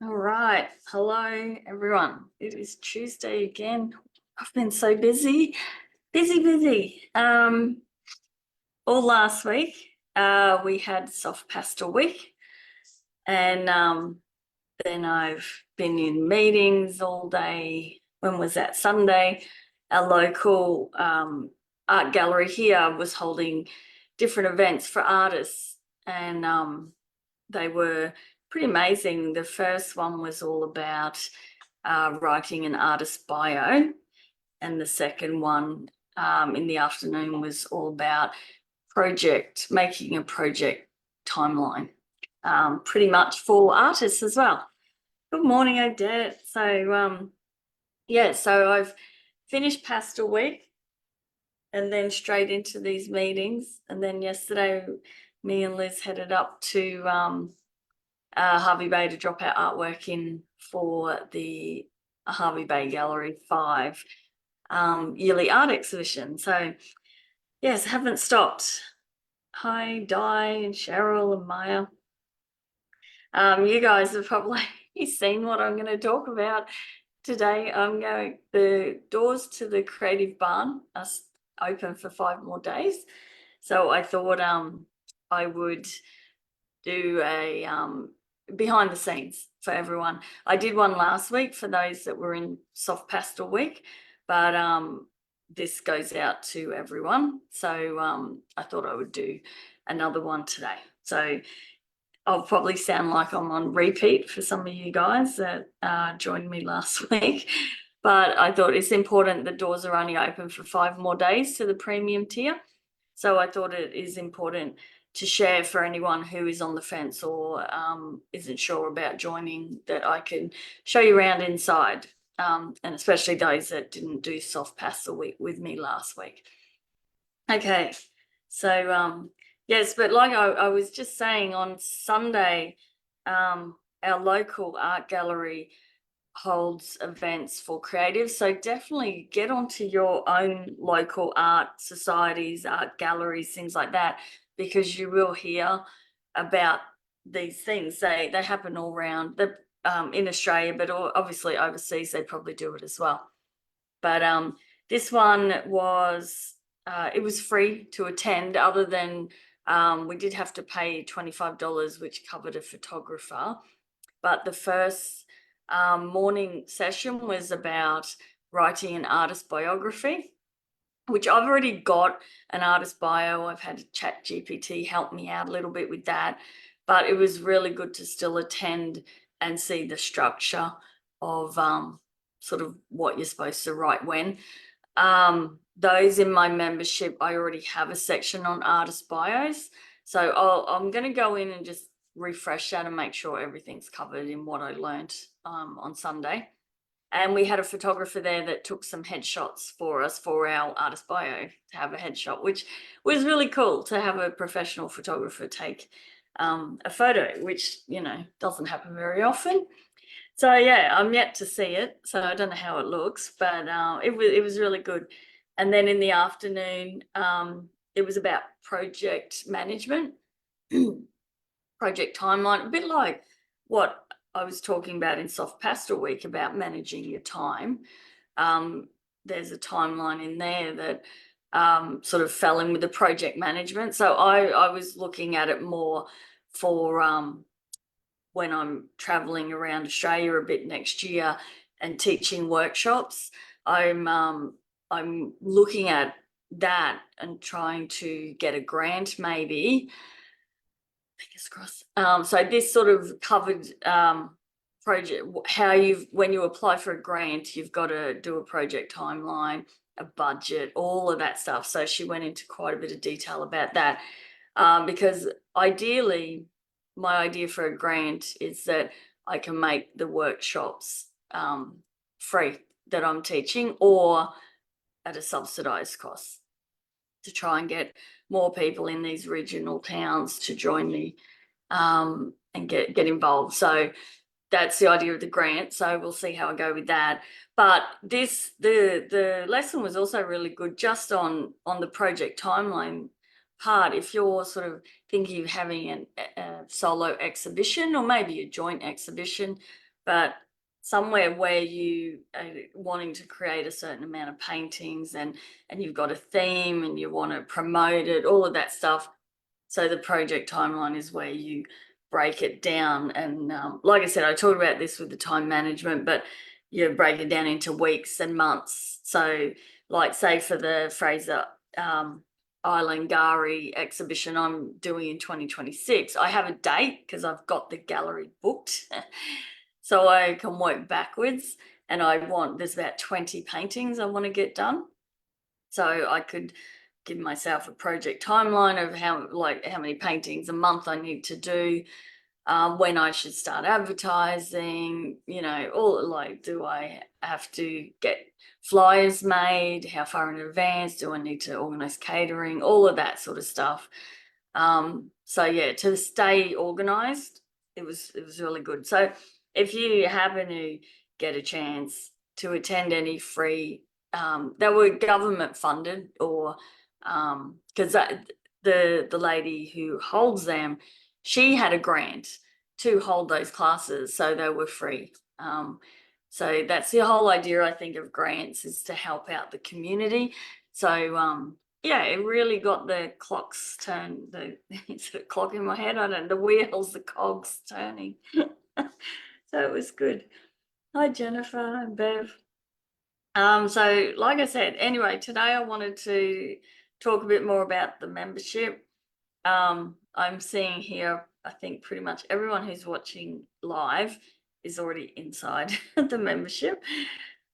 All right. Hello, everyone. It is Tuesday again. I've been so busy, busy. All last week, we had soft pastel week, and then I've been in meetings all day. When was that? Sunday. Our local art gallery here was holding different events for artists, and they were pretty amazing. The first one was all about writing an artist bio, and the second one in the afternoon was all about making a project timeline, pretty much for artists as well. Good morning, Odette. So I've finished Pastel Week and then straight into these meetings. And then yesterday, me and Liz headed up to Harvey Bay to drop our artwork in for the Harvey Bay Gallery 5 yearly art exhibition. So, yes, haven't stopped. Hi, Di and Cheryl and Maya. You guys have probably seen what I'm going to talk about today. The doors to the Creative Barn are open for 5 more days. So I thought I would do a behind the scenes for everyone. I did one last week for those that were in soft pastel week, but this goes out to everyone. So I thought I would do another one today. So I'll probably sound like I'm on repeat for some of you guys that joined me last week. But I thought it's important the doors are only open for 5 more days to the premium tier. So I thought it is important to share for anyone who is on the fence or isn't sure about joining, that I can show you around inside, and especially those that didn't do soft pastel week with me last week. Okay, so yes, but like I was just saying, on Sunday, our local art gallery holds events for creatives. So definitely get onto your own local art societies, art galleries, things like that, because you will hear about these things. They happen all around in Australia, but obviously overseas they probably do it as well. But this one was it was free to attend, other than we did have to pay $25, which covered a photographer. But the first morning session was about writing an artist biography, which I've already got an artist bio. I've had ChatGPT help me out a little bit with that, but it was really good to still attend and see the structure of sort of what you're supposed to write when. Those in my membership, I already have a section on artist bios. So I'm going to go in and just refresh that and make sure everything's covered in what I learned on Sunday. And we had a photographer there that took some headshots for us for our artist bio to have a headshot, which was really cool to have a professional photographer take a photo, which, doesn't happen very often. So yeah, I'm yet to see it, so I don't know how it looks, but it was really good. And then in the afternoon, it was about project management, project timeline, a bit like what I was talking about in Soft Pastel Week about managing your time. There's a timeline in there that sort of fell in with the project management. So I was looking at it more for when I'm traveling around Australia a bit next year and teaching workshops. I'm looking at that and trying to get a grant, maybe. Fingers crossed. So this sort of covered project, when you apply for a grant, you've got to do a project timeline, a budget, all of that stuff. So she went into quite a bit of detail about that, because ideally, my idea for a grant is that I can make the workshops free that I'm teaching, or at a subsidized cost, to try and get more people in these regional towns to join me and get involved. So that's the idea of the grant. So we'll see how I go with that. But the lesson was also really good just on the project timeline part. If you're sort of thinking of having a solo exhibition or maybe a joint exhibition but somewhere where you are wanting to create a certain amount of paintings and you've got a theme and you want to promote it, all of that stuff. So the project timeline is where you break it down. And like I said, I talked about this with the time management, but you break it down into weeks and months. So like say for the Fraser Island Gari exhibition I'm doing in 2026, I have a date because I've got the gallery booked. So I can work backwards, and there's about 20 paintings I want to get done. So I could give myself a project timeline of how many paintings a month I need to do, when I should start advertising, do I have to get flyers made? How far in advance do I need to organize catering? All of that sort of stuff. So yeah, to stay organized, it was really good. So if you happen to get a chance to attend any free, they were government funded, or because the lady who holds them, she had a grant to hold those classes, so they were free. So that's the whole idea, I think, of grants, is to help out the community. So yeah, it really got the clocks turned, instead of clock in my head, I don't know, the wheels, the cogs turning. So it was good. Hi, Jennifer and Bev. So like I said, anyway, today I wanted to talk a bit more about the membership. I'm seeing here, I think pretty much everyone who's watching live is already inside the membership.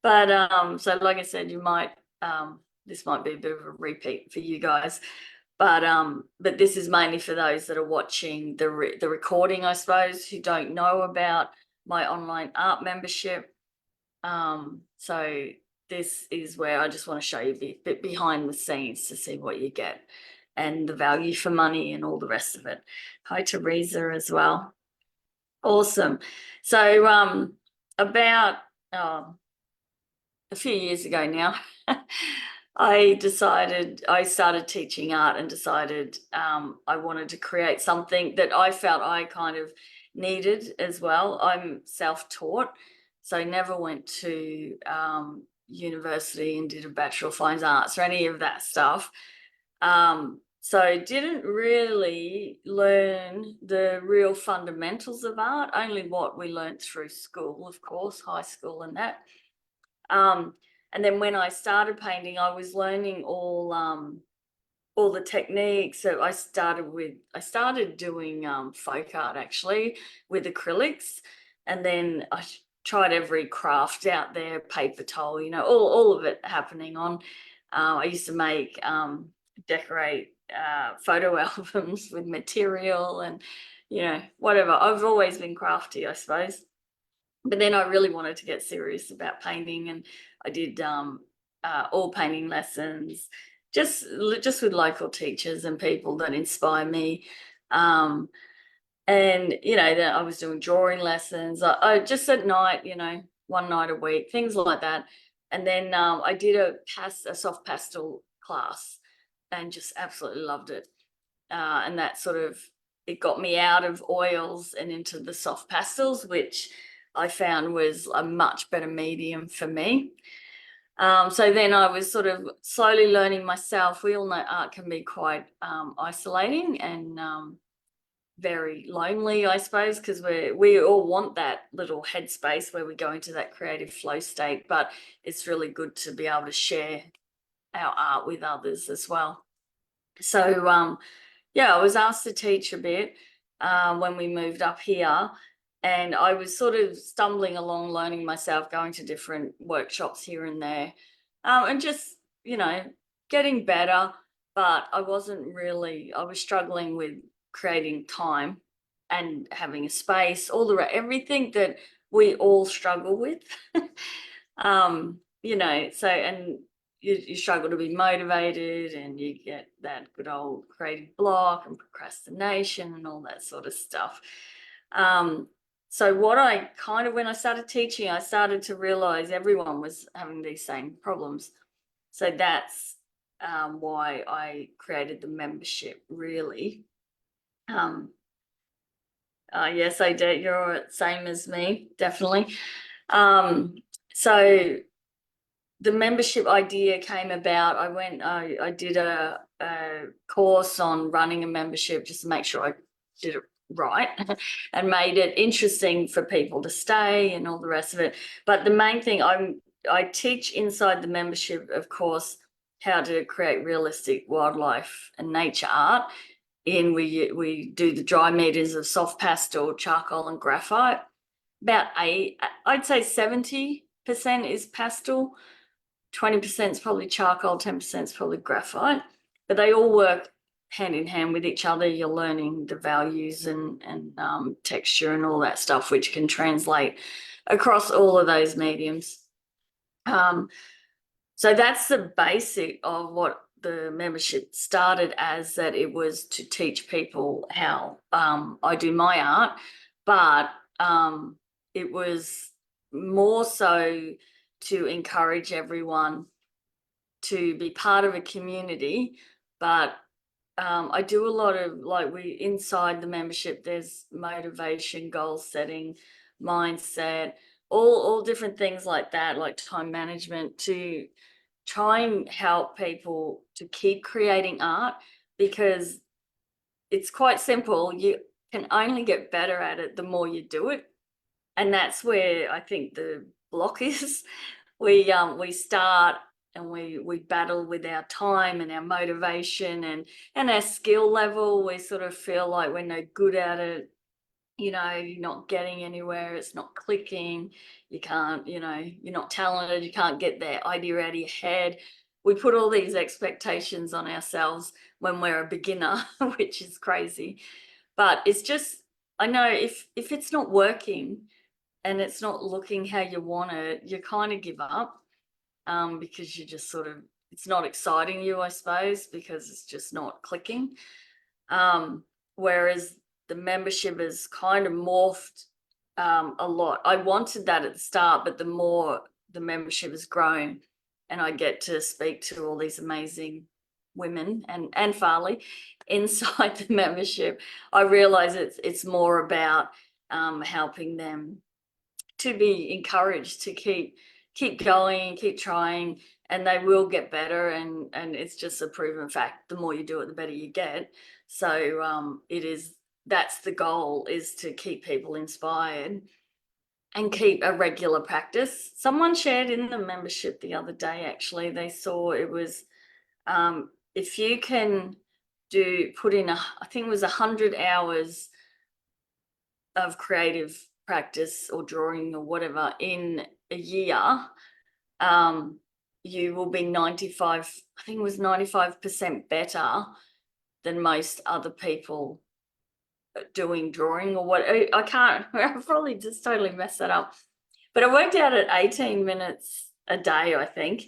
But so like I said, this might be a bit of a repeat for you guys. But this is mainly for those that are watching the recording, I suppose, who don't know about my online art membership. So this is where I just want to show you a bit behind the scenes to see what you get and the value for money and all the rest of it. Hi, Teresa, as well. Awesome. So about a few years ago now, I started teaching art and decided I wanted to create something that I felt I kind of needed as well. I'm self-taught, so I never went to university and did a Bachelor of Fine Arts or any of that stuff. So I didn't really learn the real fundamentals of art, only what we learned through school, of course, high school and that. And then when I started painting, I was learning all the techniques. So I started doing folk art, actually, with acrylics, and then I tried every craft out there, paper towel, all of it happening on. I used to decorate photo albums with material and whatever. I've always been crafty, I suppose. But then I really wanted to get serious about painting, and I did all painting lessons, just with local teachers and people that inspire me. And then I was doing drawing lessons. I just at night, one night a week, things like that. And then I did a soft pastel class, and just absolutely loved it. And that it got me out of oils and into the soft pastels, which I found was a much better medium for me. So then I was sort of slowly learning myself. We all know art can be quite isolating and very lonely, I suppose, because we all want that little headspace where we go into that creative flow state, but it's really good to be able to share our art with others as well. So yeah, I was asked to teach a bit when we moved up here, and I was sort of stumbling along, learning myself, going to different workshops here and there, and just getting better. But I was struggling with creating time and having a space, everything that we all struggle with. And you struggle to be motivated, and you get that good old creative block and procrastination and all that sort of stuff. So when I started teaching, I started to realize everyone was having these same problems. So that's why I created the membership, really. Yes, I do. You're same as me, definitely. So the membership idea came about. I did a course on running a membership just to make sure I did it right and made it interesting for people to stay and all the rest of it. But the main thing, I teach inside the membership, of course, how to create realistic wildlife and nature art. We do the dry meters of soft pastel, charcoal, and graphite. I'd say 70% is pastel, 20% is probably charcoal, 10% is probably graphite, but they all work hand in hand with each other. You're learning the values and texture and all that stuff, which can translate across all of those mediums. So that's the basic of what the membership started as, that it was to teach people how I do my art, but it was more so to encourage everyone to be part of a community. But I do a lot of, like, inside the membership, there's motivation, goal setting, mindset, all different things like that, like time management, to try and help people to keep creating art, because it's quite simple. You can only get better at it the more you do it. And that's where I think the block is. We start and we battle with our time and our motivation and our skill level. We sort of feel like we're no good at it. You're not getting anywhere, it's not clicking, you can't, you're not talented, you can't get that idea out of your head. We put all these expectations on ourselves when we're a beginner, which is crazy. But it's just, I know if it's not working and it's not looking how you want it, you kind of give up, because you just sort of, it's not exciting you, I suppose, because it's just not clicking. Whereas the membership has kind of morphed a lot. I wanted that at the start, but the more the membership has grown and I get to speak to all these amazing women and Farley inside the membership, I realize it's more about helping them to be encouraged to keep going, keep trying, and they will get better. And it's just a proven fact. The more you do it, the better you get. So that's the goal, is to keep people inspired and keep a regular practice. Someone shared in the membership the other day, actually, they saw it was, if you can put in I think it was 100 hours of creative practice or drawing or whatever in a year, you will be 95, I think it was 95% better than most other people doing drawing or what. I can't, I probably just totally messed that up. But I worked out at 18 minutes a day, I think.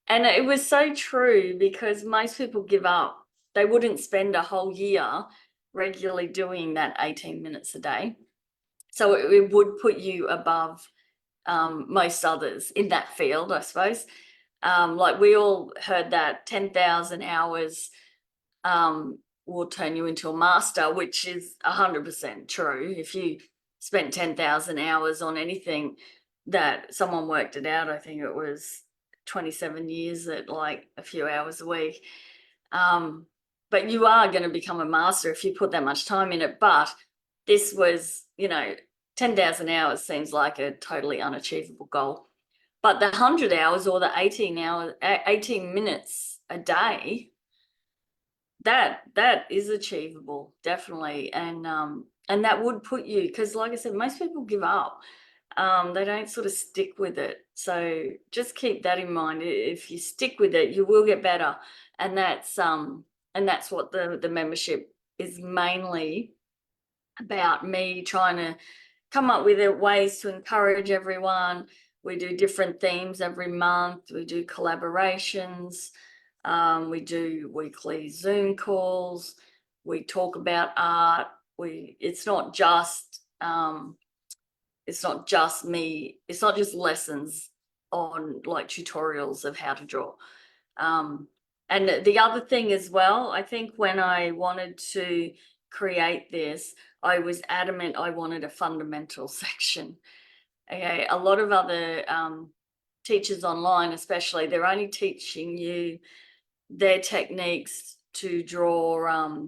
And it was so true, because most people give up. They wouldn't spend a whole year regularly doing that 18 minutes a day. So it would put you above most others in that field, I suppose. Like we all heard that 10,000 hours will turn you into a master, which is 100% true. If you spent 10,000 hours on anything, that someone worked it out, I think it was 27 years at like a few hours a week. But you are going to become a master if you put that much time in it. But this was, 10,000 hours seems like a totally unachievable goal. But the 100 hours or the 18 minutes a day, that is achievable, definitely. And that would put you, because like I said, most people give up. They don't sort of stick with it. So just keep that in mind. If you stick with it, you will get better. And that's what the membership is mainly about, me trying to come up with ways to encourage everyone. We do different themes every month. We do collaborations. We do weekly Zoom calls. We talk about art. It's not just me. It's not just lessons on like tutorials of how to draw. And the other thing as well, I think when I wanted to create this, I was adamant I wanted a fundamental section. Okay, a lot of other teachers online, especially, they're only teaching you their techniques to draw a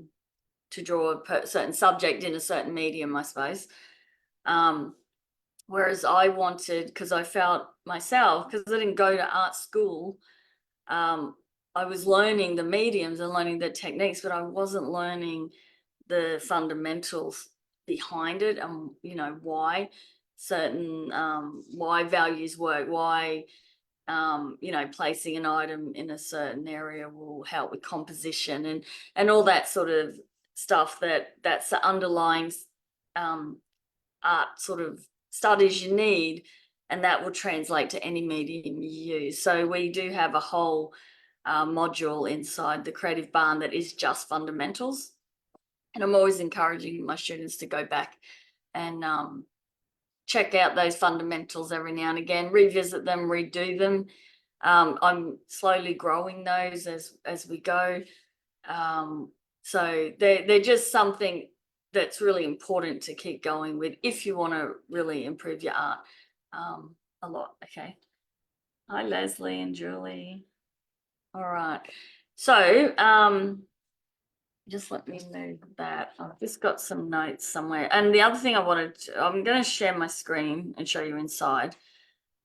certain subject in a certain medium, I suppose. Whereas I wanted, because I felt myself, because I didn't go to art school, I was learning the mediums and learning the techniques, but I wasn't learning the fundamentals behind it, and why certain why values work, why placing an item in a certain area will help with composition and all that sort of stuff that's the underlying art sort of studies you need, and that will translate to any medium you use. So we do have a whole module inside the Creative Barn that is just fundamentals, and I'm always encouraging my students to go back and check out those fundamentals every now and again, revisit them, redo them. I'm slowly growing those as we go. So they're just something that's really important to keep going with if you want to really improve your art a lot. Okay. Hi, Leslie and Julie. All right. So just let me move that. I've just got some notes somewhere. And the other thing I'm going to share my screen and show you inside,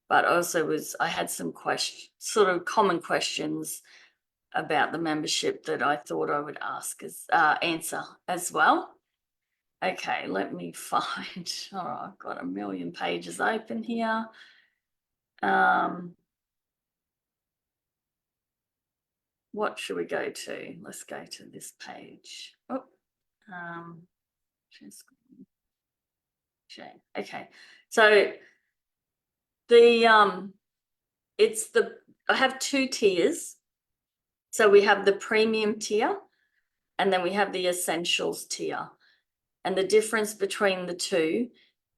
but also I had some sort of common questions about the membership that I thought I would answer as well. Okay, let me find, I've got a million pages open here. What should we go to? Let's go to this page. Oh, okay. So I have two tiers. So we have the premium tier, and then we have the essentials tier. And the difference between the two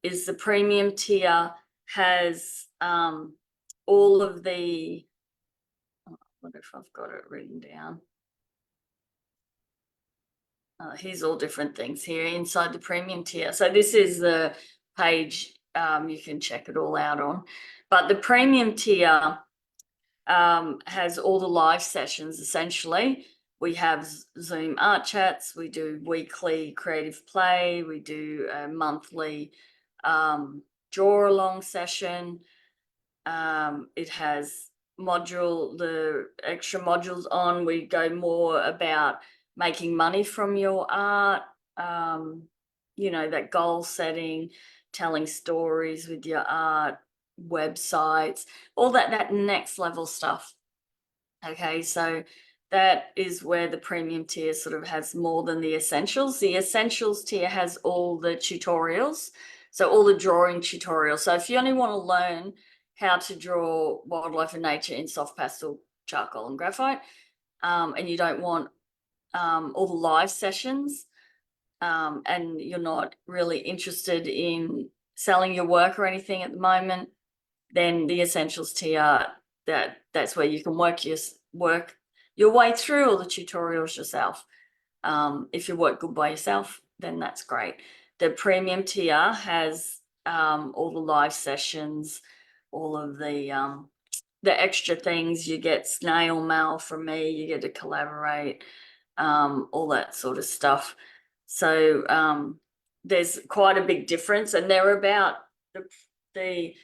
is the premium tier has all of the, I wonder if I've got it written down. Here's all different things here inside the premium tier. So this is the page you can check it all out on. But the premium tier has all the live sessions, essentially. We have Zoom art chats, we do weekly creative play, we do a monthly draw along session. It has the extra modules on. We go more about making money from your art, that goal setting, telling stories with your art, websites, all that next level stuff. Okay, so that is where the premium tier sort of has more than the essentials. The essentials tier has all the tutorials, so all the drawing tutorials. So if you only want to learn how to draw wildlife and nature in soft pastel, charcoal and graphite, and you don't want all the live sessions, and you're not really interested in selling your work or anything at the moment, then the essentials tier, that's where you can work your way through all the tutorials yourself. If you work good by yourself, then that's great. The premium tier has all the live sessions, all of the extra things. You get snail mail from me, you get to collaborate, all that sort of stuff. So there's quite a big difference, and they're about the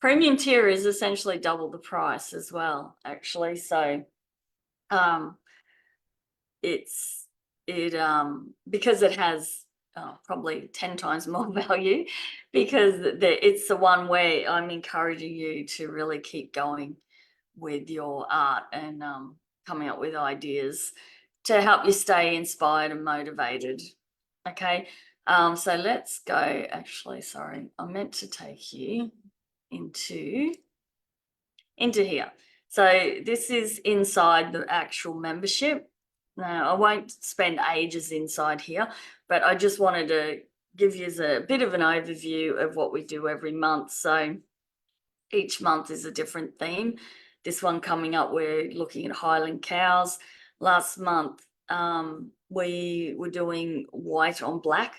premium tier is essentially double the price as well, actually. So because it has probably 10 times more value, because it's the one where I'm encouraging you to really keep going with your art and coming up with ideas to help you stay inspired and motivated. Okay, so let's go. Actually, sorry, I meant to take you into here. So this is inside the actual membership. Now, I won't spend ages inside here, but I just wanted to give you a bit of an overview of what we do every month. So each month is a different theme. This one coming up, we're looking at Highland cows. Last month, we were doing white on black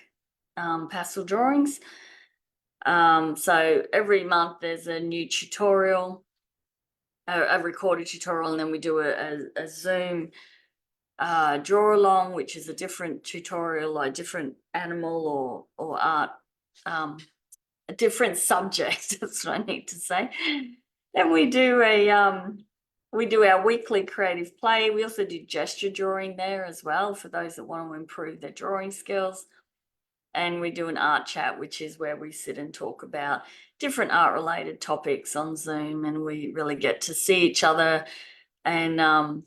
pastel drawings. So every month there's a new tutorial, a recorded tutorial, and then we do a Zoom draw along, which is a different tutorial, like different animal or art, a different subject. That's what I need to say. Then we do our weekly creative play. We also do gesture drawing there as well for those that want to improve their drawing skills. And we do an art chat, which is where we sit and talk about different art related topics on Zoom, and we really get to see each other and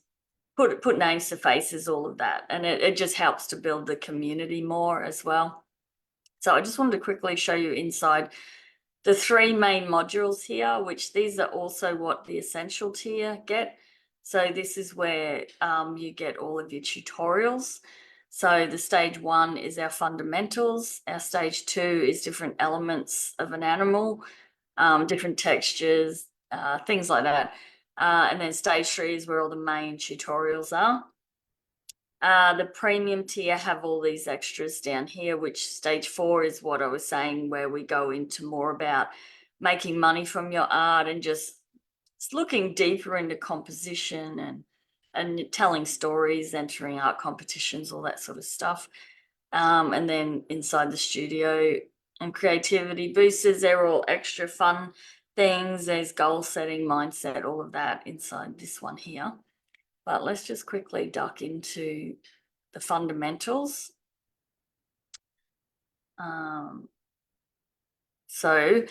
put names to faces, all of that. And it just helps to build the community more as well. So I just wanted to quickly show you inside the 3 main modules here, which these are also what the essential tier get. So this is where you get all of your tutorials. So the stage 1 is our fundamentals. Our stage 2 is different elements of an animal, different textures, things like that. And then stage 3 is where all the main tutorials are. The premium tier have all these extras down here, which stage 4 is what I was saying, where we go into more about making money from your art and just looking deeper into composition and telling stories, entering art competitions, all that sort of stuff. And then inside the studio and creativity boosters, they're all extra fun things. There's goal setting, mindset, all of that inside this one here. But let's just quickly duck into the fundamentals. So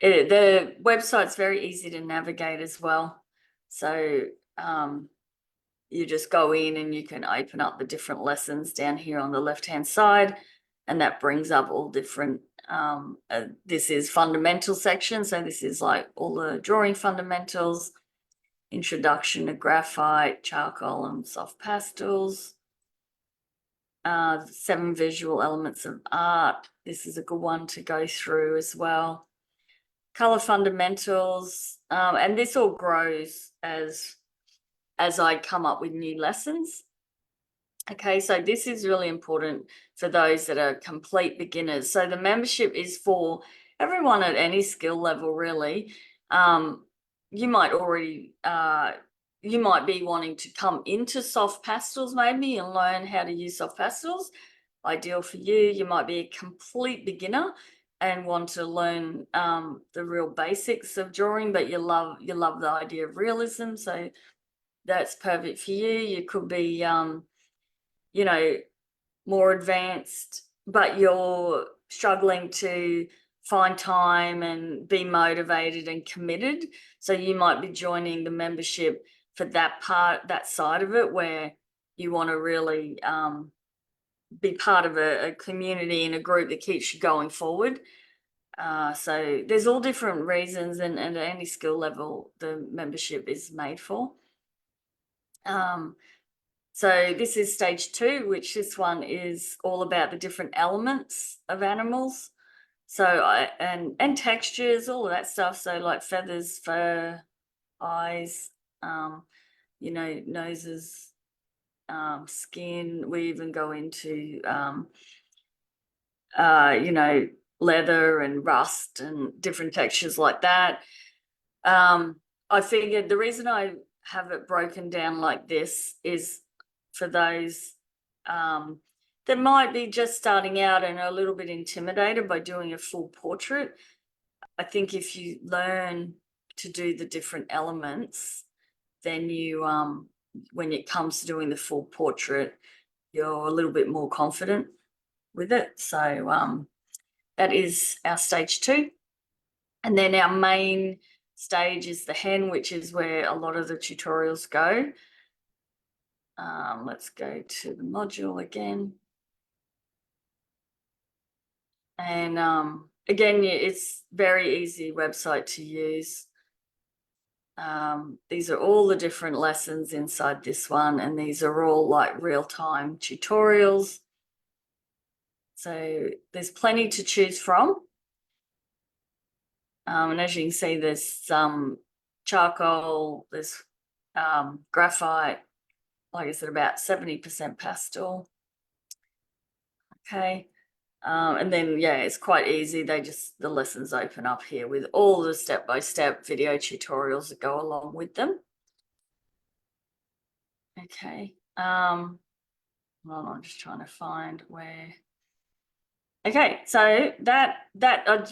the website's very easy to navigate as well. So you just go in and you can open up the different lessons down here on the left-hand side, and that brings up all different, this is fundamental section. So this is like all the drawing fundamentals, introduction to graphite, charcoal and soft pastels, 7 visual elements of art. This is a good one to go through as well. Color fundamentals, and this all grows as I come up with new lessons. Okay, so this is really important for those that are complete beginners. So the membership is for everyone at any skill level, really. You might already, you might be wanting to come into soft pastels maybe and learn how to use soft pastels. Ideal for you. You might be a complete beginner and want to learn the real basics of drawing, but you love the idea of realism. So that's perfect for you. You could be, you know, more advanced, but you're struggling to find time and be motivated and committed. So you might be joining the membership for that part, that side of it, where you want to really be part of a community and a group that keeps you going forward. So there's all different reasons, and at any skill level, the membership is made for. So this is stage 2, which this one is all about the different elements of animals. So and textures, all of that stuff. So like feathers, fur, eyes, you know, noses, skin. We even go into you know, leather and rust and different textures like that. I figured the reason I have it broken down like this is for those that might be just starting out and are a little bit intimidated by doing a full portrait. I think if you learn to do the different elements, then you, when it comes to doing the full portrait, you're a little bit more confident with it. So that is our stage 2. And then our main stage is the hen, which is where a lot of the tutorials go. Let's go to the module again. And again, it's very easy website to use. These are all the different lessons inside this one, and these are all like real-time tutorials. So there's plenty to choose from. And as you can see, there's some charcoal, there's graphite, like I said, about 70% pastel. Okay. And then, yeah, it's quite easy. The lessons open up here with all the step-by-step video tutorials that go along with them. Okay. Well, I'm just trying to find where. Okay, so that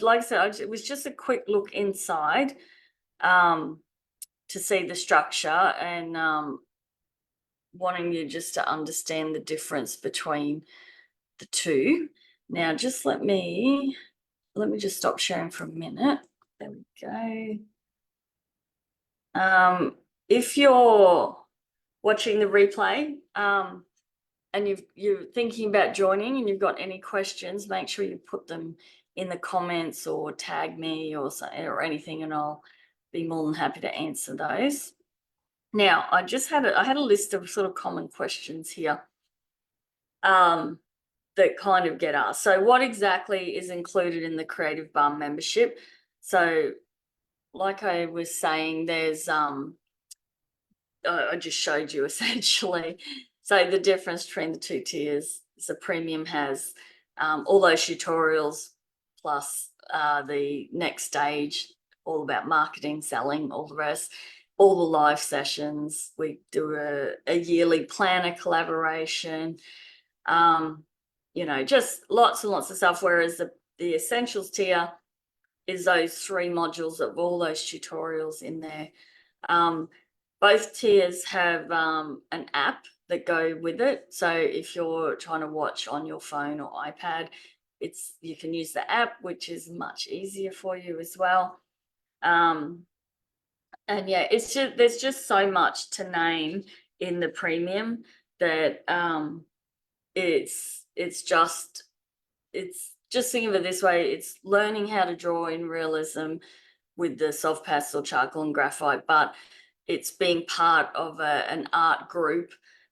like I said, it was just a quick look inside to see the structure and wanting you just to understand the difference between the two. Now, just let me just stop sharing for a minute. There we go. If you're watching the replay and you're thinking about joining and you've got any questions, make sure you put them in the comments or tag me or anything, and I'll be more than happy to answer those. Now, I had a list of sort of common questions here that kind of get asked. So what exactly is included in the Creative Barn membership? So like I was saying, there's I just showed you essentially. So the difference between the two tiers is the premium has all those tutorials plus the next stage, all about marketing, selling, all the rest, all the live sessions. We do a yearly planner collaboration, just lots and lots of stuff. Whereas the essentials tier is those 3 modules of all those tutorials in there. Both tiers have an app that go with it. So if you're trying to watch on your phone or iPad, you can use the app, which is much easier for you as well. And yeah, there's just so much to name in the premium that it's just think of it this way: it's learning how to draw in realism with the soft pastel, charcoal, and graphite, but it's being part of an art group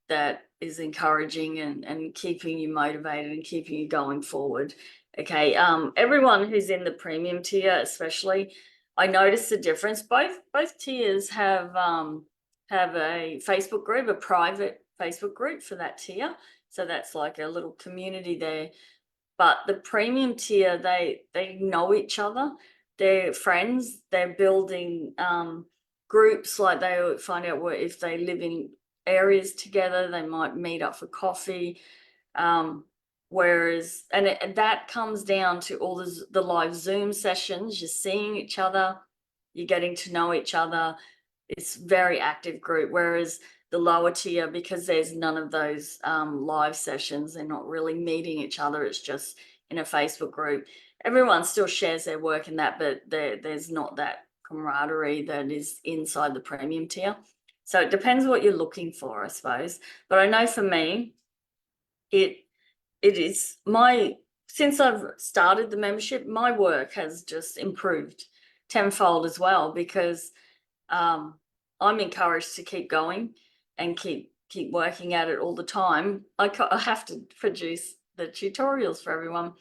that is encouraging and keeping you motivated and keeping you going forward. Okay, everyone who's in the premium tier, especially, I noticed the difference. Both tiers have a Facebook group, a private Facebook group for that tier. So that's like a little community there. But the premium tier, they know each other. They're friends. They're building groups. Like they find out if they live in areas together, they might meet up for coffee. Whereas, that comes down to all the live Zoom sessions. You're seeing each other. You're getting to know each other. It's very active group. Whereas the lower tier, because there's none of those live sessions, they're not really meeting each other. It's just in a Facebook group. Everyone still shares their work in that, but there's not that camaraderie that is inside the premium tier. So it depends what you're looking for, I suppose. But I know for me, it is since I've started the membership, my work has just improved tenfold as well, because I'm encouraged to keep going and keep working at it all the time. I have to produce the tutorials for everyone,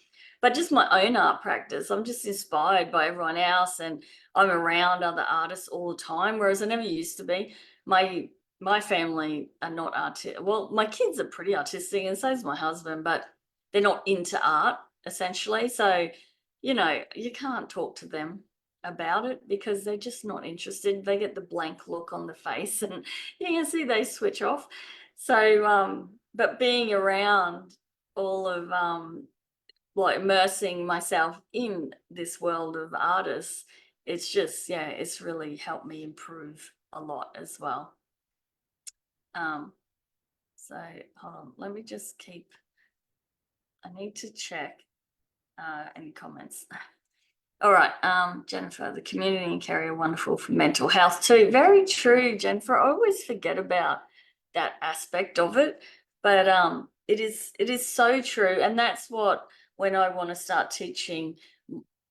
but just my own art practice, I'm just inspired by everyone else, and I'm around other artists all the time, whereas I never used to be. My family are not artistic. Well, my kids are pretty artistic, and so is my husband, but they're not into art essentially. So, you can't talk to them about it because they're just not interested. They get the blank look on the face, and you can see they switch off. So but being around all of like immersing myself in this world of artists, it's really helped me improve a lot as well. So hold on, let me just I need to check any comments. All right, Jennifer, the community and Kerri are wonderful for mental health too. Very true, Jennifer. I always forget about that aspect of it, but it is so true, and that's what, when I want to start teaching,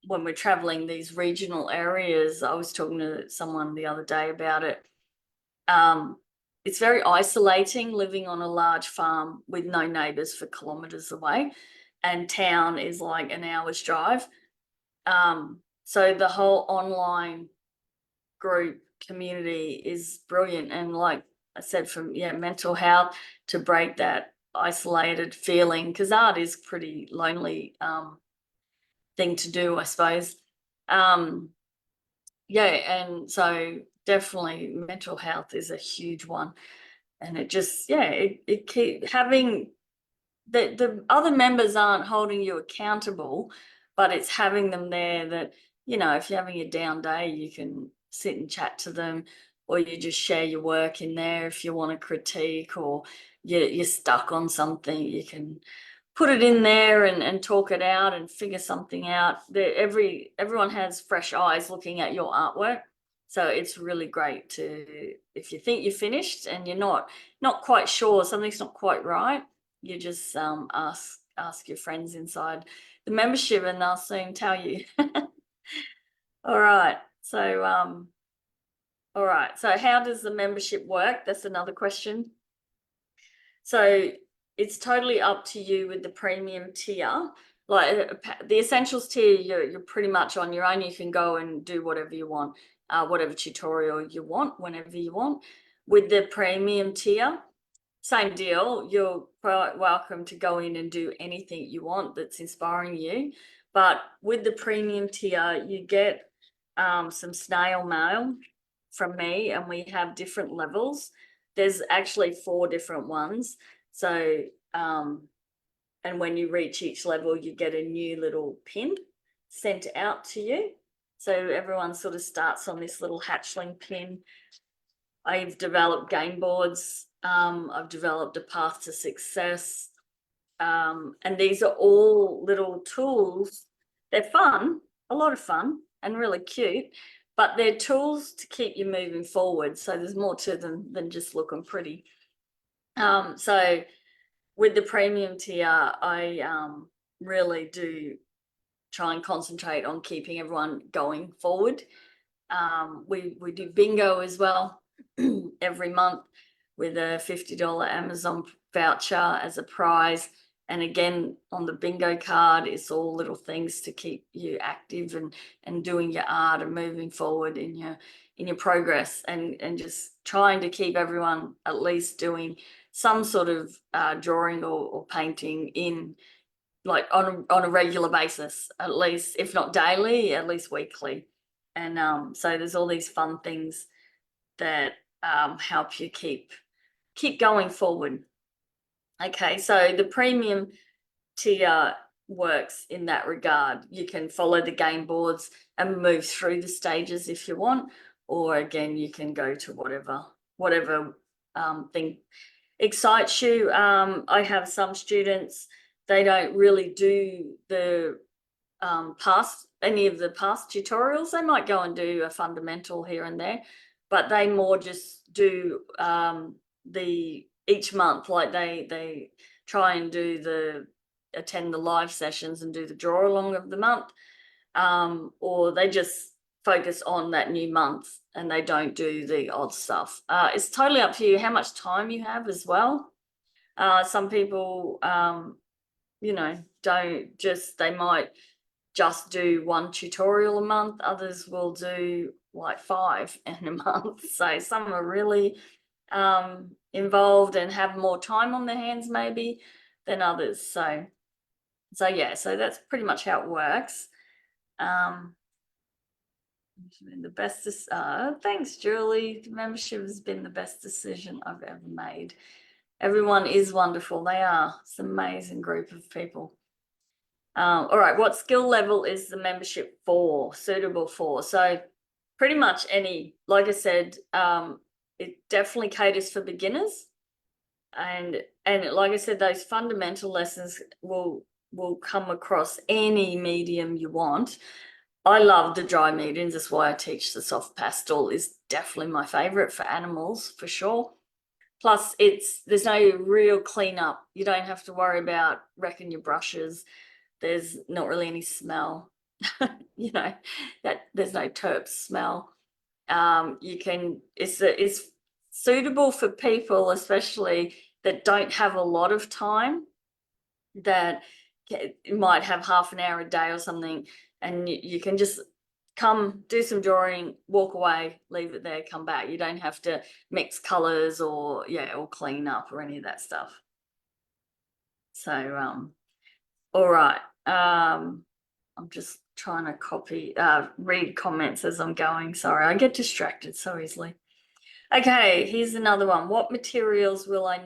when we're traveling these regional areas. I was talking to someone the other day about it. It's very isolating living on a large farm with no neighbours for kilometres away, and town is like an hour's drive. So the whole online group community is brilliant, and like I said, from mental health, to break that isolated feeling, because art is pretty lonely thing to do, I suppose. And so definitely mental health is a huge one, and it just it keep having the other members aren't holding you accountable, but it's having them there that, if you're having a down day, you can sit and chat to them, or you just share your work in there. If you want to critique, or you're stuck on something, you can put it in there and talk it out and figure something out. Everyone has fresh eyes looking at your artwork. So it's really great to, if you think you're finished and you're not quite sure, something's not quite right, you just ask your friends inside the membership, and they'll soon tell you. All right. So how does the membership work? That's another question. So it's totally up to you with the premium tier. Like the essentials tier, you're pretty much on your own. You can go and do whatever you want, whatever tutorial you want, whenever you want. With the premium tier, same deal. You're quite welcome to go in and do anything you want that's inspiring you. But with the premium tier, you get some snail mail from me, and we have different levels. There's actually 4 different ones. So, and when you reach each level, you get a new little pin sent out to you. So everyone sort of starts on this little hatchling pin. I've developed game boards. I've developed a path to success. And these are all little tools. They're fun, a lot of fun, and really cute, but they're tools to keep you moving forward. So there's more to them than just looking pretty. So with the premium tier, I really do try and concentrate on keeping everyone going forward. We do bingo as well every month with a $50 Amazon voucher as a prize. And again, on the bingo card, it's all little things to keep you active and doing your art and moving forward in your progress, and just trying to keep everyone at least doing some sort of drawing or painting in, like on a regular basis, at least, if not daily, at least weekly. And so there's all these fun things that help you keep going forward. Okay, so the premium tier works in that regard. You can follow the game boards and move through the stages if you want, or again, you can go to whatever thing excites you. I have some students, they don't really do the any of the past tutorials. They might go and do a fundamental here and there, but they more just do each month, like they try and attend the live sessions and do the draw along of the month, or they just focus on that new month and they don't do the odd stuff. It's totally up to you how much time you have as well. Some people they might just do 1 tutorial a month. Others will do like 5 in a month. So some are really involved and have more time on their hands maybe than others. So that's pretty much how it works. The best thanks, Julie. The membership has been the best decision I've ever made. Everyone is wonderful. They are. It's an amazing group of people. All right, what skill level is the membership suitable for? So pretty much any, like I said, it definitely caters for beginners. And like I said, those fundamental lessons will come across any medium you want. I love the dry mediums. That's why I teach the soft pastel, is definitely my favorite for animals, for sure. Plus, there's no real cleanup. You don't have to worry about wrecking your brushes. There's not really any smell, that there's no terp smell. It's suitable for people, especially that don't have a lot of time, that might have half an hour a day or something, and you can just come do some drawing, walk away, leave it there, come back. You don't have to mix colors or clean up or any of that stuff. So all right. I'm just trying to read comments as I'm going. Sorry, I get distracted so easily. Okay, here's another one. What materials will I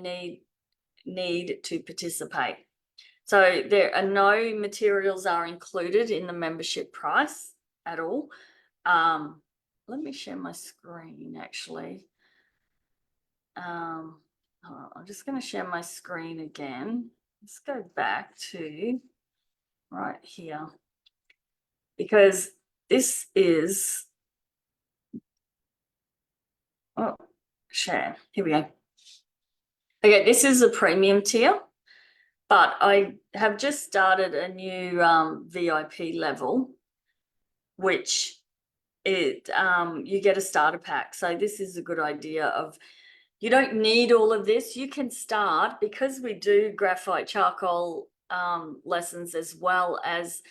need to participate? So there are no materials are included in the membership price at all. Let me share my screen actually. I'm just going to share my screen again. Let's go back to right here, because this is, share. Here we go. Okay, this is a premium tier, but I have just started a new VIP level, which you get a starter pack. So this is a good idea of, you don't need all of this. You can start, because we do graphite charcoal lessons, as well as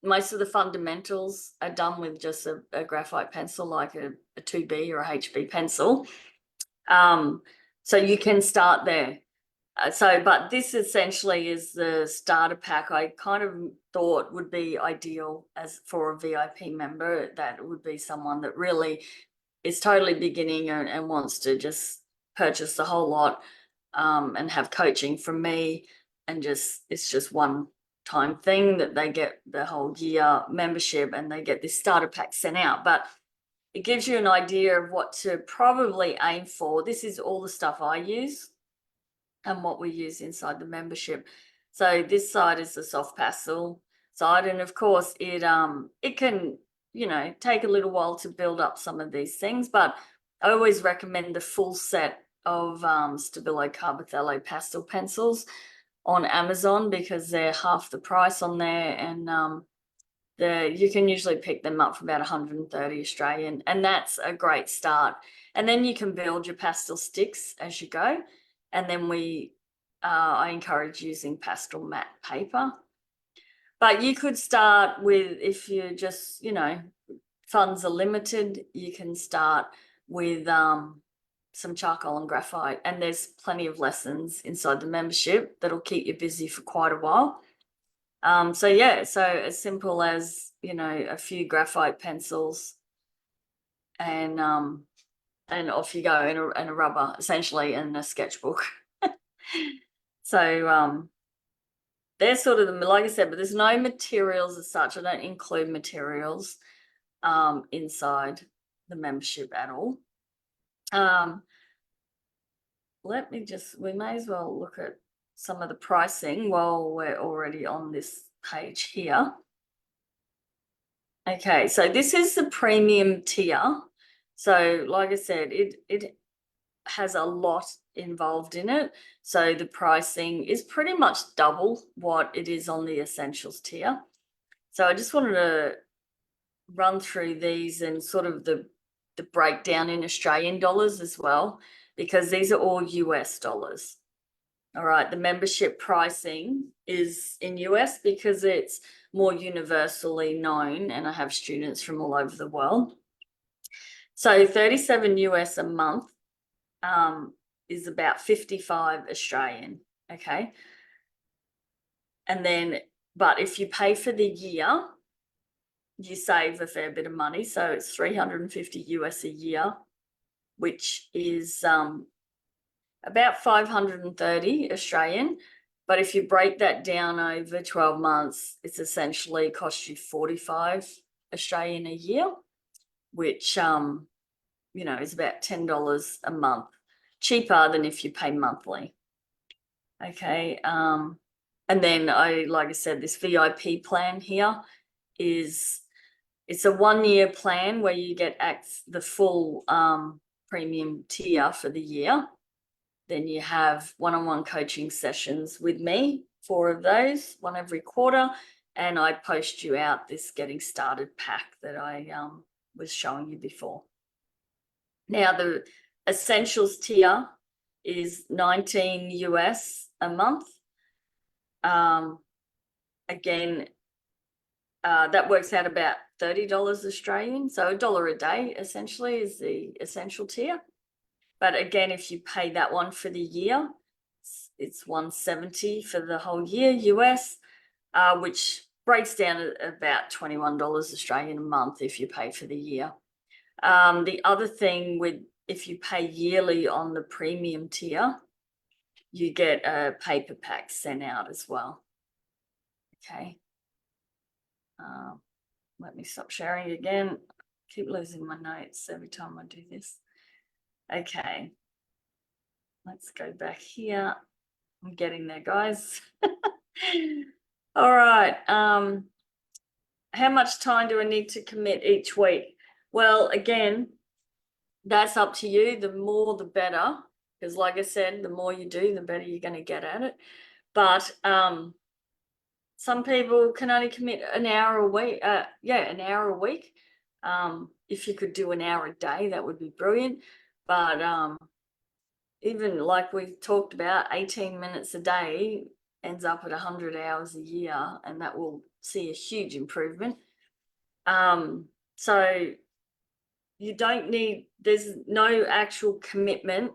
most of the fundamentals are done with just a graphite pencil, like a 2B or a HB pencil. So you can start there. But this essentially is the starter pack. I kind of thought would be ideal as for a VIP member, that would be someone that really is totally beginning and wants to just purchase the whole lot and have coaching from me, and it's just one time thing that they get the whole year membership and they get this starter pack sent out. But it gives you an idea of what to probably aim for. This is all the stuff I use and what we use inside the membership. So this side is the soft pastel side, and of course it can, take a little while to build up some of these things, but I always recommend the full set of Stabilo Carbothello pastel pencils on Amazon, because they're half the price on there, and you can usually pick them up for about 130 Australian, and that's a great start. And then you can build your pastel sticks as you go. And then I encourage using pastel matte paper. But you could start with, if you're just, funds are limited, you can start with some charcoal and graphite. And there's plenty of lessons inside the membership that'll keep you busy for quite a while. So as simple as, a few graphite pencils and off you go, and a rubber essentially, and a sketchbook. So they're sort of the, like I said, but there's no materials as such. I don't include materials inside the membership at all. We may as well look at some of the pricing while we're already on this page here. Okay, so this is the premium tier. So like I said, it has a lot involved in it. So the pricing is pretty much double what it is on the essentials tier. So I just wanted to run through these and sort of the breakdown in Australian dollars as well, because these are all US dollars. All right, the membership pricing is in US because it's more universally known, and I have students from all over the world. So 37 US a month is about 55 Australian, okay? And then, but if you pay for the year, you save a fair bit of money. So it's 350 US a year, which is about 530 Australian. But if you break that down over 12 months, it's essentially cost you 45 Australian a year, which, is about $10 a month cheaper than if you pay monthly. Okay. And then like I said, this VIP plan here it's a 1-year plan where you get the full premium tier for the year. Then you have one-on-one coaching sessions with me, 4 of those, 1 every quarter. And I post you out this getting started pack that I was showing you before. Now, the essentials tier is 19 US a month. Again, that works out about $30 Australian. So $1 a day essentially is the essential tier. But again, if you pay that one for the year, it's $170 for the whole year US, which breaks down at about $21 Australian a month if you pay for the year. The other thing with if you pay yearly on the premium tier, you get a paper pack sent out as well. Okay. Let me stop sharing again. Keep losing my notes every time I do this. Okay. Let's go back here. I'm getting there, guys. All right. How much time do I need to commit each week? Well, again, that's up to you. The more, the better. Because like I said, the more you do, the better you're going to get at it. But some people can only commit an hour a week. An hour a week. If you could do an hour a day, that would be brilliant. But even like we talked about, 18 minutes a day ends up at 100 hours a year, and that will see a huge improvement. So you don't need, there's no actual commitment,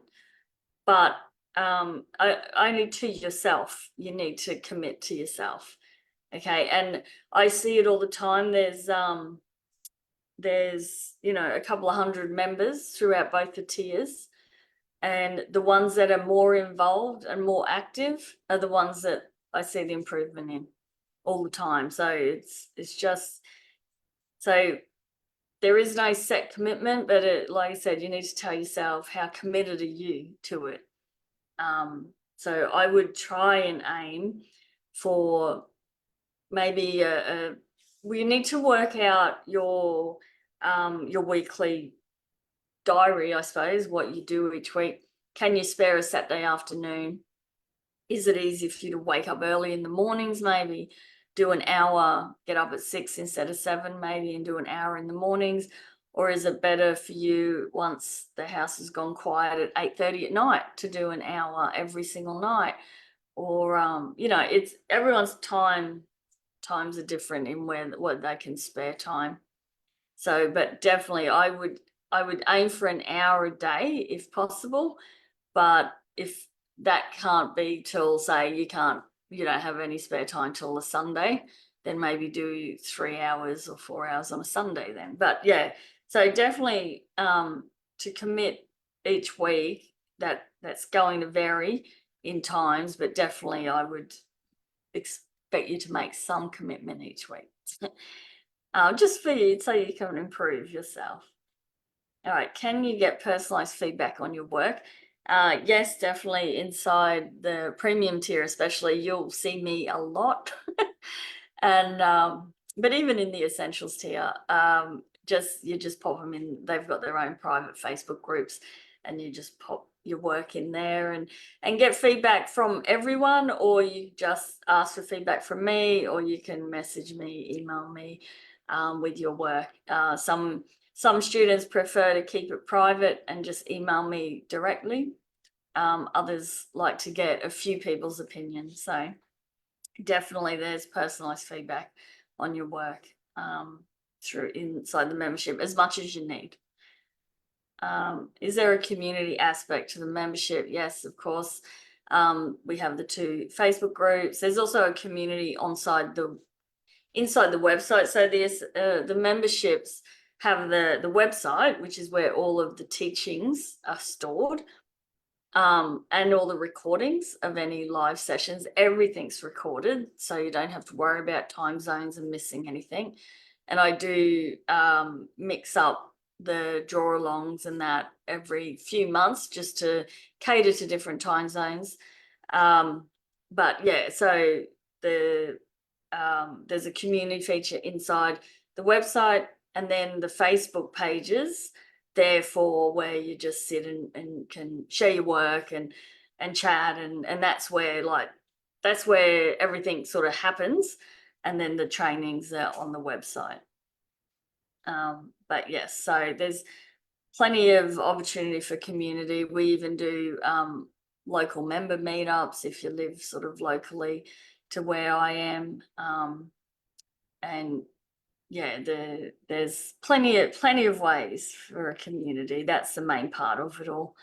but only to yourself. You need to commit to yourself. Okay. And I see it all the time. There's a couple of hundred members throughout both the tiers, and the ones that are more involved and more active are the ones that I see the improvement in all the time. So it's just, so there is no set commitment, but like I said, you need to tell yourself how committed are you to it. So I would try and aim for maybe we need to work out your weekly diary, I suppose, what you do each week. Can you spare a Saturday afternoon? Is it easy for you to wake up early in the mornings, maybe do an hour, get up at 6 instead of 7 maybe, and do an hour in the mornings? Or is it better for you once the house has gone quiet at 8:30 at night to do an hour every single night? Or it's everyone's times are different in what they can spare time. So, but definitely I would aim for an hour a day if possible. But if that can't be till, say, you don't have any spare time till a Sunday, then maybe do 3 hours or 4 hours on a Sunday then. But yeah, so definitely to commit each week, that's going to vary in times, but definitely I would expect you to make some commitment each week. Just for you, so you can improve yourself. All right, can you get personalized feedback on your work? Yes, definitely. Inside the premium tier especially, you'll see me a lot. And but even in the essentials tier, you just pop them in. They've got their own private Facebook groups, and you just pop your work in there and get feedback from everyone, or you just ask for feedback from me, or you can message me, email me with your work. Some students prefer to keep it private and just email me directly. Others like to get a few people's opinions. So definitely there's personalized feedback on your work through inside the membership as much as you need. Is there a community aspect to the membership? Yes, of course. We have the 2 Facebook groups. There's also a community inside the website. So the memberships have the website, which is where all of the teachings are stored, and all the recordings of any live sessions. Everything's recorded, so you don't have to worry about time zones and missing anything. And I do mix up the draw alongs and that every few months just to cater to different time zones. But yeah, so there's a community feature inside the website, and then the Facebook pages, therefore, where you just sit and can share your work and chat, and that's where everything sort of happens, and then the trainings are on the website. But yes, so there's plenty of opportunity for community. We even do local member meetups if you live sort of locally to where I am. And yeah, there's plenty of ways for a community. That's the main part of it all.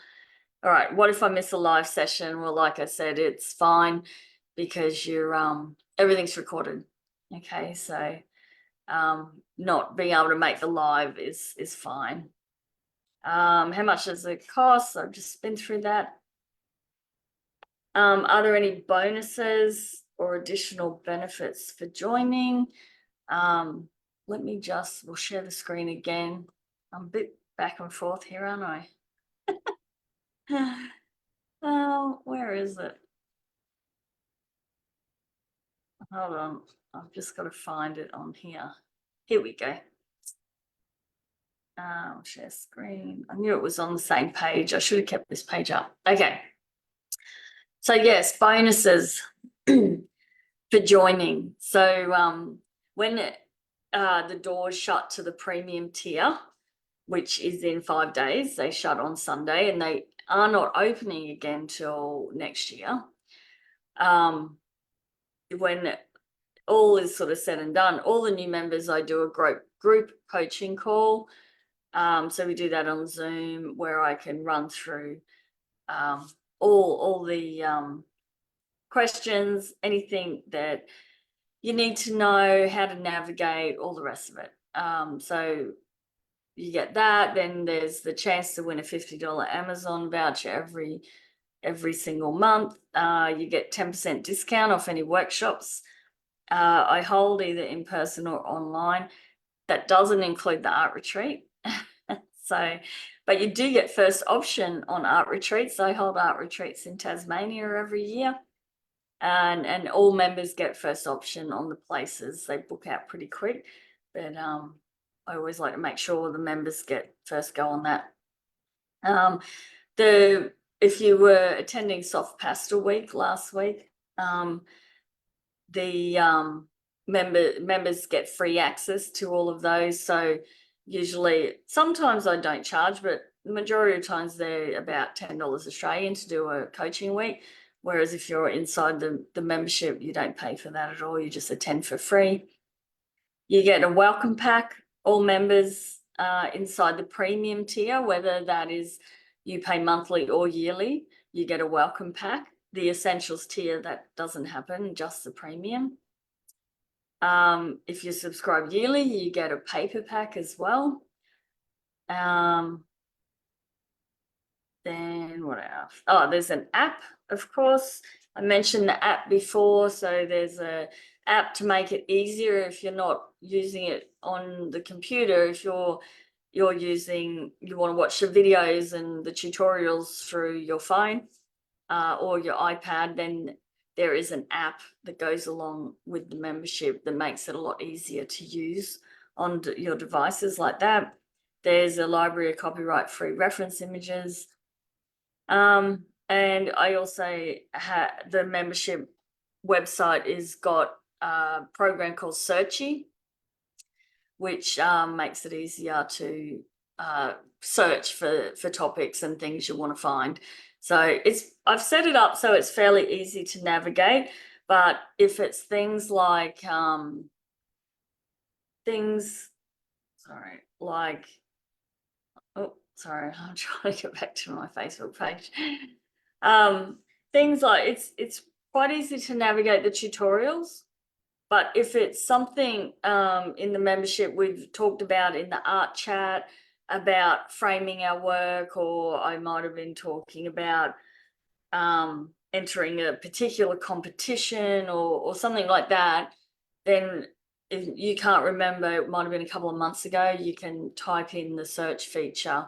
All right, what if I miss a live session? Well, like I said, it's fine because you're everything's recorded. Okay, so not being able to make the live is fine. How much does it cost? I've just been through that. Are there any bonuses or additional benefits for joining? We'll share the screen again. I'm a bit back and forth here, aren't I? Oh, where is it? Hold on, I've just got to find it on here. Here we go. Share screen. I knew it was on the same page. I should have kept this page up. Okay. So yes, bonuses for joining. So when the doors shut to the premium tier, which is in 5 days, they shut on Sunday and they are not opening again till next year. When all is sort of said and done, all the new members, I do a group coaching call. So we do that on Zoom where I can run through all the questions, anything that you need to know, how to navigate, all the rest of it. So you get that. Then there's the chance to win a $50 Amazon voucher every single month. You get 10% discount off any workshops I hold, either in person or online. That doesn't include the art retreat. So, but you do get first option on art retreats. I hold art retreats in Tasmania every year. And all members get first option on the places. They book out pretty quick. But I always like to make sure the members get first go on that. If you were attending Soft Pastel Week last week, the members get free access to all of those. So usually, sometimes I don't charge, but the majority of times they're about $10 Australian to do a coaching week. Whereas if you're inside the membership, you don't pay for that at all. You just attend for free. You get a welcome pack. All members inside the premium tier, whether that is you pay monthly or yearly, you get a welcome pack. The essentials tier, that doesn't happen, just the premium. If you subscribe yearly, you get a paper pack as well. Then what else? Oh, there's an app, of course. I mentioned the app before. So there's a app to make it easier if you're not using it on the computer. If you want to watch the videos and the tutorials through your phone or your iPad, then there is an app that goes along with the membership that makes it a lot easier to use on your devices like that. There's a library of copyright-free reference images. And I also the membership website is got a program called Searchy, which makes it easier to search for topics and things you want to find. So I've set it up so it's fairly easy to navigate, but if it's things like I'm trying to get back to my Facebook page. Things like it's quite easy to navigate the tutorials, but if it's something in the membership we've talked about in the art chat about framing our work, or I might have been talking about entering a particular competition or something like that, then if you can't remember, it might have been a couple of months ago, you can type in the search feature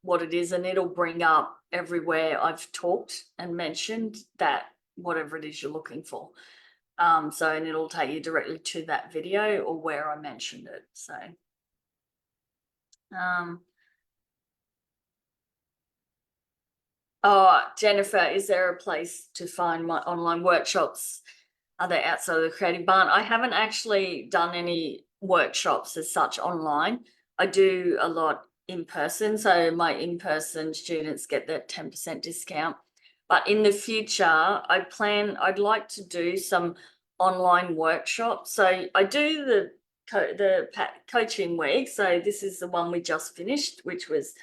what it is, and it'll bring up everywhere I've talked and mentioned that whatever it is you're looking for. And it'll take you directly to that video or where I mentioned it. So oh, Jennifer, is there a place to find my online workshops? Are they outside of the Creative Barn? I haven't actually done any workshops as such online. I do a lot in person, so my in-person students get that 10% discount. But in the future, I'd like to do some online workshops. So I do coaching week. So this is the one we just finished, which was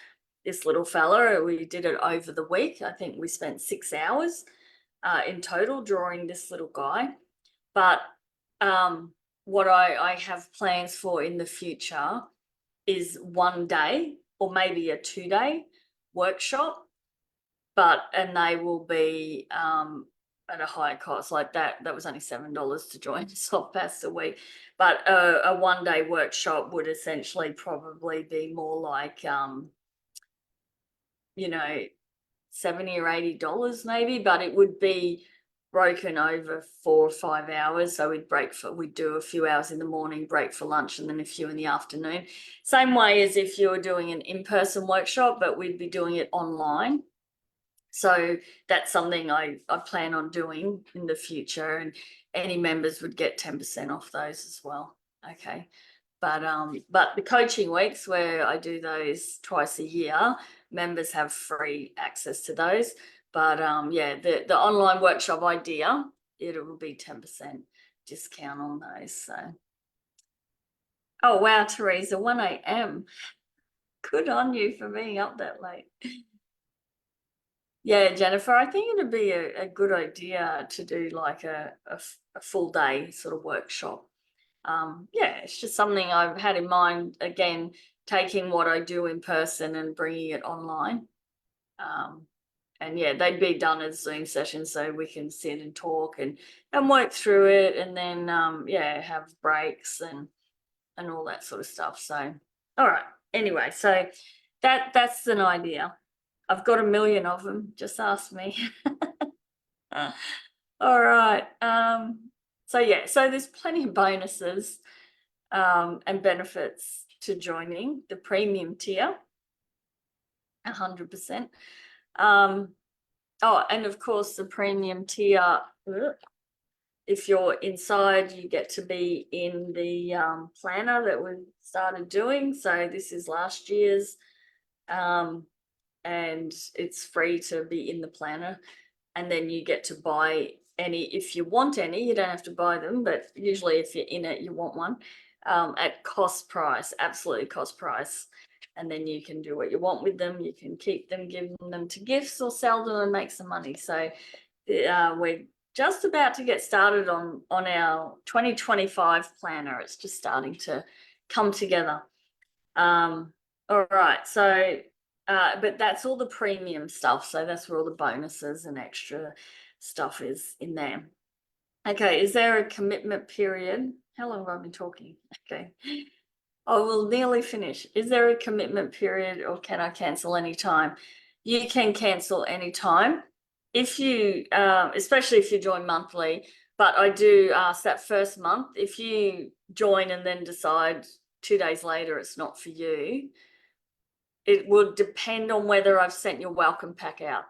this little fella. We did it over the week. I think we spent 6 hours in total drawing this little guy. But what I have plans for in the future is one day or maybe a 2-day workshop, and they will be at a higher cost. Like that was only $7 to join soft pastel week, but a 1-day workshop would essentially probably be more like you know, $70 or $80 maybe, but it would be broken over 4 or 5 hours. So we'd do a few hours in the morning, break for lunch, and then a few in the afternoon. Same way as if you were doing an in-person workshop, but we'd be doing it online. So that's something I plan on doing in the future, and any members would get 10% off those as well. Okay. But the coaching weeks where I do those twice a year, members have free access to those. But yeah, the online workshop idea, it will be 10% discount on those. So, oh wow, Teresa, 1 a.m. Good on you for being up that late. Yeah, Jennifer, I think it'd be a good idea to do like a full day sort of workshop. Yeah, it's just something I've had in mind, again, taking what I do in person and bringing it online. And yeah, they'd be done as Zoom sessions so we can sit and talk and work through it, and then yeah, have breaks and all that sort of stuff. So all right, anyway, so that's an idea. I've got a million of them, just ask me. All right. So yeah, so there's plenty of bonuses and benefits to joining the premium tier, 100%. Oh, and of course the premium tier, if you're inside, you get to be in the planner that we started doing. So this is last year's, and it's free to be in the planner, and then you get to buy any if you want any. You don't have to buy them, but usually if you're in it, you want one at cost price, absolutely cost price. And then you can do what you want with them. You can keep them, give them to gifts, or sell them and make some money. So we're just about to get started on our 2025 planner. It's just starting to come together. All right, so but that's all the premium stuff. So that's where all the bonuses and extra stuff is in there. Okay, is there a commitment period? How long have I been talking? Okay. I will nearly finish. Is there a commitment period, or can I cancel anytime? You can cancel anytime. If you, especially if you join monthly, but I do ask that first month, if you join and then decide 2 days later it's not for you, it would depend on whether I've sent your welcome pack out.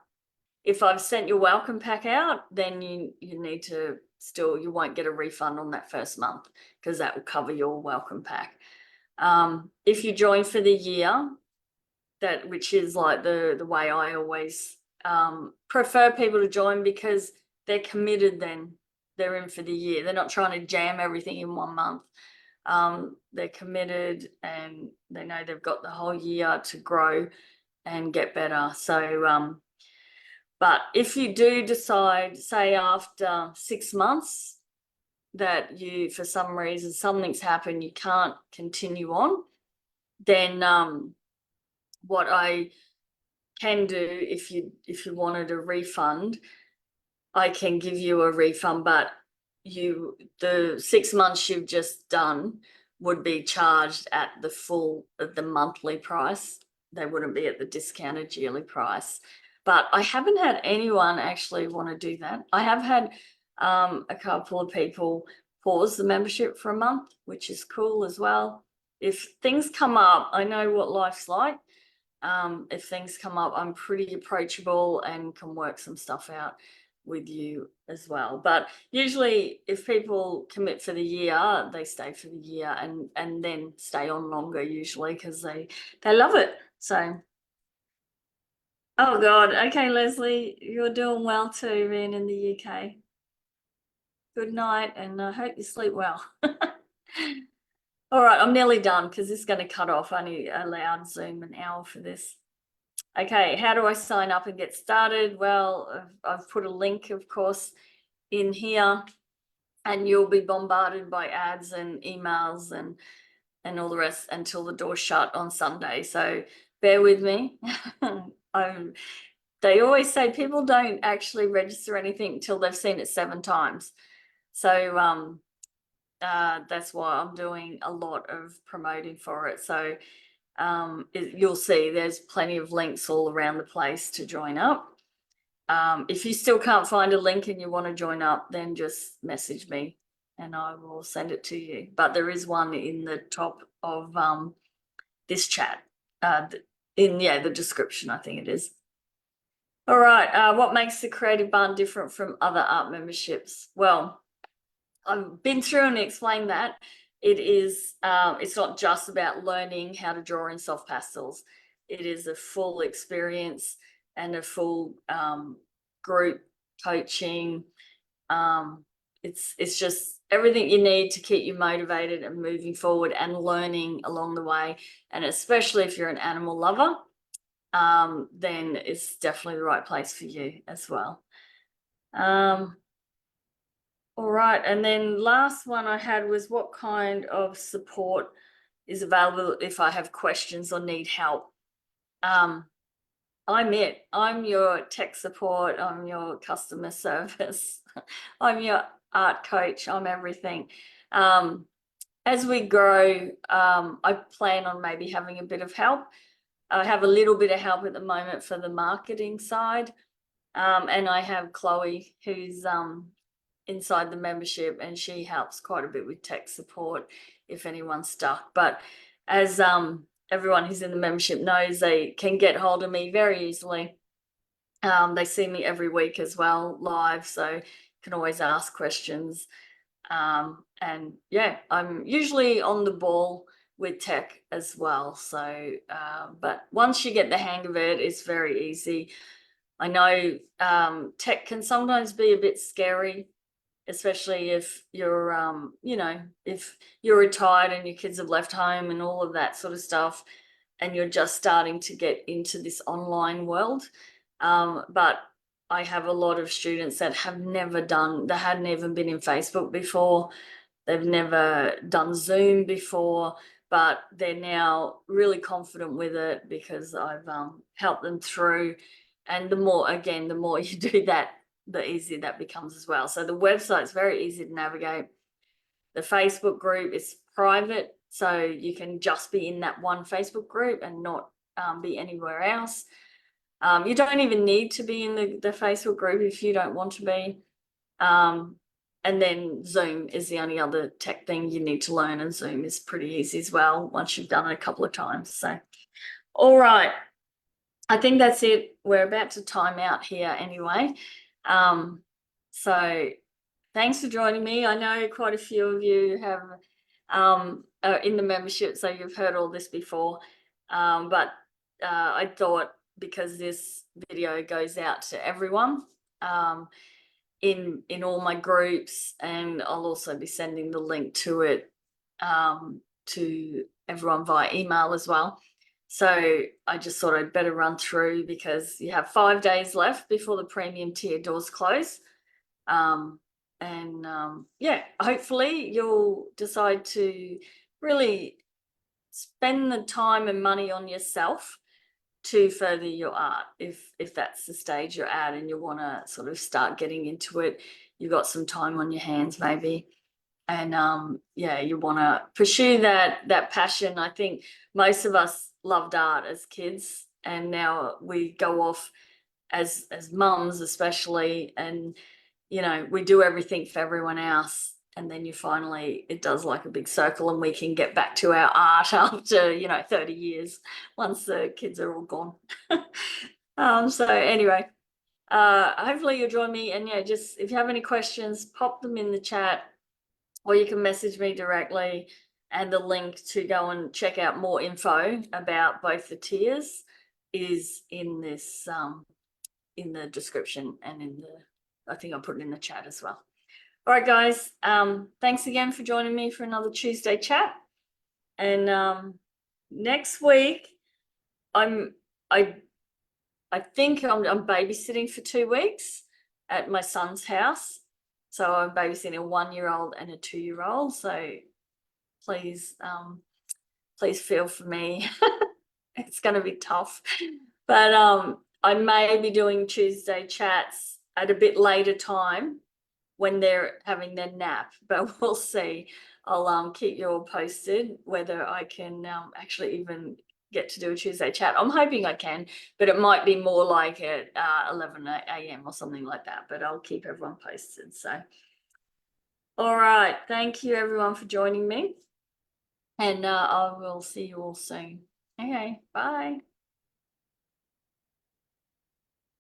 If I've sent your welcome pack out, then you need to you won't get a refund on that first month, because that will cover your welcome pack. If you join for the year, which is like the way I always prefer people to join, because they're committed, then they're in for the year. They're not trying to jam everything in 1 month. They're committed and they know they've got the whole year to grow and get better. So but if you do decide, say after 6 months, that you, for some reason, something's happened, you can't continue on, then what I can do, if you wanted a refund, I can give you a refund, but the 6 months you've just done would be charged at the full of the monthly price. They wouldn't be at the discounted yearly price. But I haven't had anyone actually want to do that. I have had a couple of people pause the membership for a month, which is cool as well. If things come up, I know what life's like. If things come up, I'm pretty approachable and can work some stuff out with you as well. But usually if people commit for the year, they stay for the year and then stay on longer, usually, because they love it. So oh God, okay, Leslie, you're doing well too, being in the UK. Good night, and I hope you sleep well. All right, I'm nearly done because this is going to cut off. I only allowed Zoom an hour for this. Okay, how do I sign up and get started? Well, I've put a link, of course, in here, and you'll be bombarded by ads and emails and all the rest until the door's shut on Sunday. So bear with me. They always say people don't actually register anything until they've seen it 7 times. So that's why I'm doing a lot of promoting for it. So you'll see there's plenty of links all around the place to join up. If you still can't find a link and you want to join up, then just message me and I will send it to you. But there is one in the top of this chat, in the description, I think it is. All right, what makes the Creative Barn different from other art memberships? Well, I've been through and explained that. It is, it's not just about learning how to draw in soft pastels. It is a full experience and a full group coaching. It's just everything you need to keep you motivated and moving forward and learning along the way. And especially if you're an animal lover, then it's definitely the right place for you as well. All right, and then last one I had was what kind of support is available if I have questions or need help? I'm it. I'm your tech support. I'm your customer service. I'm your art coach. I'm everything. As we grow, I plan on maybe having a bit of help. I have a little bit of help at the moment for the marketing side. And I have Chloe, who's inside the membership, and she helps quite a bit with tech support if anyone's stuck. But as everyone who's in the membership knows, they can get hold of me very easily. They see me every week as well live, so can always ask questions. And yeah, I'm usually on the ball with tech as well. So but once you get the hang of it, it's very easy. I know tech can sometimes be a bit scary, especially if you're if you're retired and your kids have left home and all of that sort of stuff, and you're just starting to get into this online world. But I have a lot of students that have never done, they hadn't even been in Facebook before, they've never done Zoom before, but they're now really confident with it because I've helped them through. And the more you do that, the easier that becomes as well. So the website's very easy to navigate. The Facebook group is private, so you can just be in that one Facebook group and not be anywhere else. You don't even need to be in the Facebook group if you don't want to be. And then Zoom is the only other tech thing you need to learn, and Zoom is pretty easy as well once you've done it a couple of times. So, all right. I think that's it. We're about to time out here anyway. So thanks for joining me. I know quite a few of you have are in the membership, so you've heard all this before. But I thought, because this video goes out to everyone in all my groups, and I'll also be sending the link to it to everyone via email as well. So I just thought I'd better run through, because you have 5 days left before the premium tier doors close. Hopefully you'll decide to really spend the time and money on yourself to further your art. If that's the stage you're at and you want to sort of start getting into it, you've got some time on your hands maybe. And you want to pursue that passion. I think most of us loved art as kids, and now we go off as mums especially, and we do everything for everyone else, and then it does like a big circle, and we can get back to our art after 30 years once the kids are all gone. So anyway, hopefully you'll join me, and just if you have any questions, pop them in the chat, or you can message me directly, and the link to go and check out more info about both the tiers is in this in the description, and I think I'll put it in the chat as well. All right, guys, thanks again for joining me for another Tuesday chat, And next week I think I'm babysitting for 2 weeks at my son's house. So I'm babysitting a 1-year-old and a 2-year-old. So please feel for me. It's going to be tough. But I may be doing Tuesday chats at a bit later time when they're having their nap, but we'll see. I'll keep you all posted whether I can actually even get to do a Tuesday chat. I'm hoping I can, but it might be more like at 11 a.m. or something like that, but I'll keep everyone posted. So, all right. Thank you everyone for joining me, and I will see you all soon. Okay, bye.